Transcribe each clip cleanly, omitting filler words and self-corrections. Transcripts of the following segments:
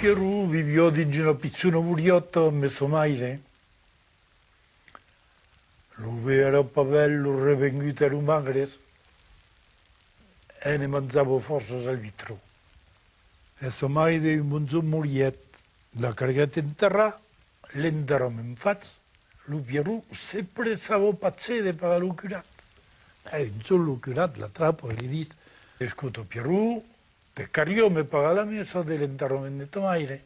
Pieru vivió dins una pizzona buriota a Messomaire. Lui era pavello, revengut ero magres e ne mangiavo força al vitro. Messomaire un bonzon moriet, la carguet en terra, l'enterram en fats. Lu Pieru sempre savo patzer de pagar lo curat. Un sol lo curat l'atrapa e li dis: escuta Pieru, te carió me paga la mesa dell'enterrament de Tomaire.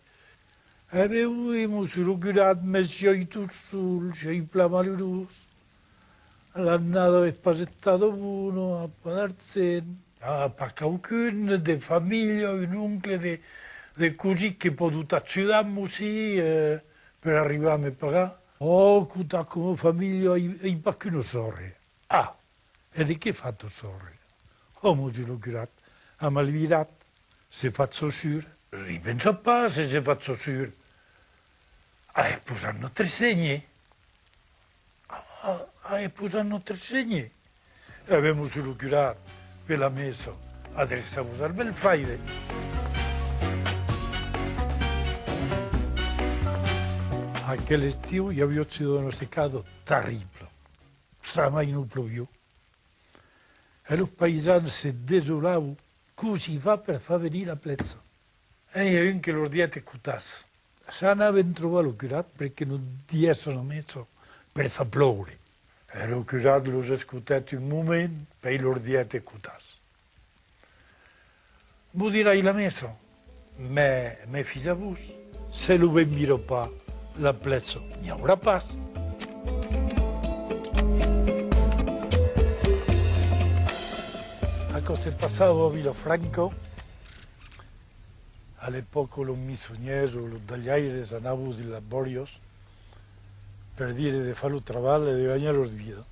E veuimo su lo curat messi ai sul, sei plamalurus. L'annado è passettato uno a Padarzen, a qualcuno di famiglia, un oncle di così che potuto acciudarmi sì, per arrivare a pagare. Oh, come famiglia, hai qualcuno sorre. Ah, e di che fatto sorre? Oh, mi lo curat, a malvirat, se faccio sur. Ripenso pas se faccio sur. Posano tre segni. Posano tre segni. E abbiamo lo curat per la messa, adressamos al bel fraide. Aquel estiu hi havia sido un secado terrible. Mai no plovió. E los paisans se desolaven così fa per far venir la plezza. E hi havia que los dies escutàs. S'anaven a trobar lo curat perquè no diesen la messa per far ploure. E lo curat los escutat un moment per los dies escutàs. Vous dirai la messa, mais fils à vous, se lo ben miro pas la plezza, n'hi haurà pas. Cosa passava a Vilafranco, all'epoca los misoniers o los dagliaires anaven de laborios per dire de fare il treball e de guanyar la vida.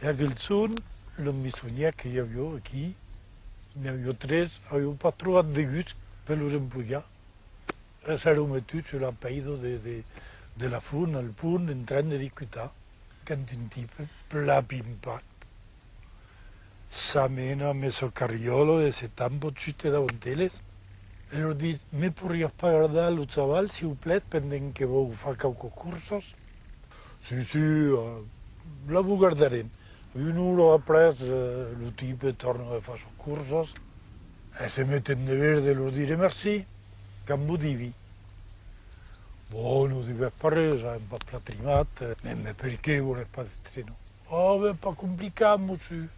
E aquells són los misoniers que hi havia aquí, n'hi havia tres, havia pas trobat de gust per los employar. S'eren metus sur l'appaïdo de la fun, al punt, en train de discutar. Quand un type pla pimpat, s'amena messo carriolo e se tampo tutte davanteles. E loro dice, me pourriez pas guardar lo chaval, s'il vous plaît, pendant que vos fa quelques cursos? Sí, la vous guardarem. Una hora après, lo type torna a fer sus cursos e se mette in deber de loro dire merci, quand vous divi. No dives pas res, hem pas platrimat, ma perché volem pas de treno? Ben, pas complicat, monsieur.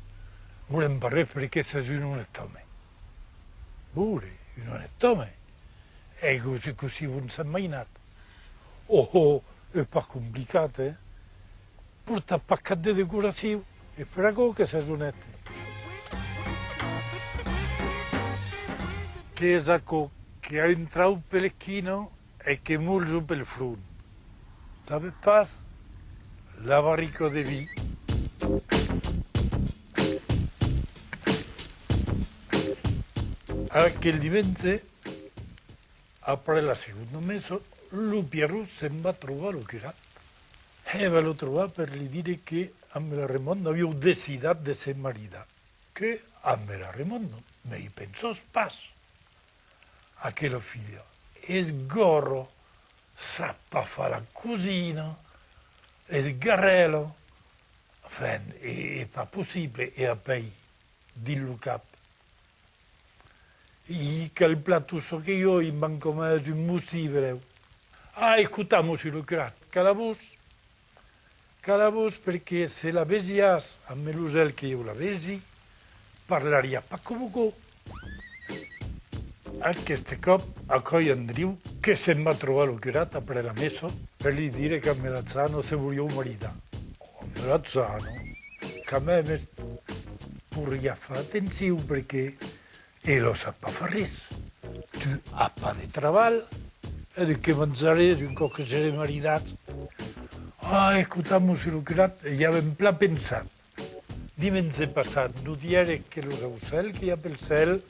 Volem pas res perché sei un onet home. Pure, un onet home. E così non s'ha mai anat. È pas complicat, Porta paccat de decoratiu e per acò que sei onet. Che és acò que ha entrat per l'esquina e que mulso pel front. Sabes pas? La barrica de vi. Aquel diumenge, après la segunda messa, lo Pieru se'n va trobar lo curat. E va lo trobar per li dire che amb la Raimondo havia decidit de ser marida. Que amb la Raimondo, me hi pensos pas. Aquella figlia. Sgorro, sappa fare la cucina, sgarrello, è pas possibile, è a pei, dillo cap. E quel plattusso che io in banco me un musibile. Ascoltiamo lo curat, calabus perché se la vesias a l'usel che io la vesi, parlaria pas come go. Aquest cop accoll Andriu, che se'n va trobar lo curat après la messa, per li dire che Melazzano se volia maritare. Melazzano, che a me pourria fare attenzione perché lo sa pas fare res. Tu has pas de treball, e de què menjaràs un cop que seré maridat? Escoltam-ho lo curat, i ja ben pla pensat. Diumenge passat, no diere que los aucels que hi ha pel cel,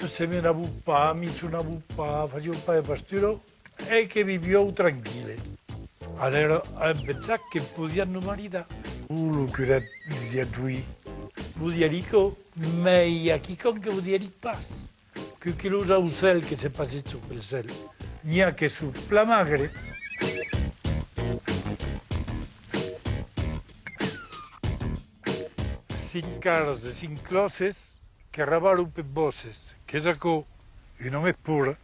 se me n'abupà, mi sonabupà, facia un pa de pastura e que vivió tranquil·les. Allora hem pensat que podien no maridar. Lo curat li ha dit, vull dir que, me aquí com que vull dir pas. que los aucels que se passaient sur el cel. N'hi ha que sur Plamagres, cinc cares e cinc closses que rabaron per bosses, que sacó, i només pura,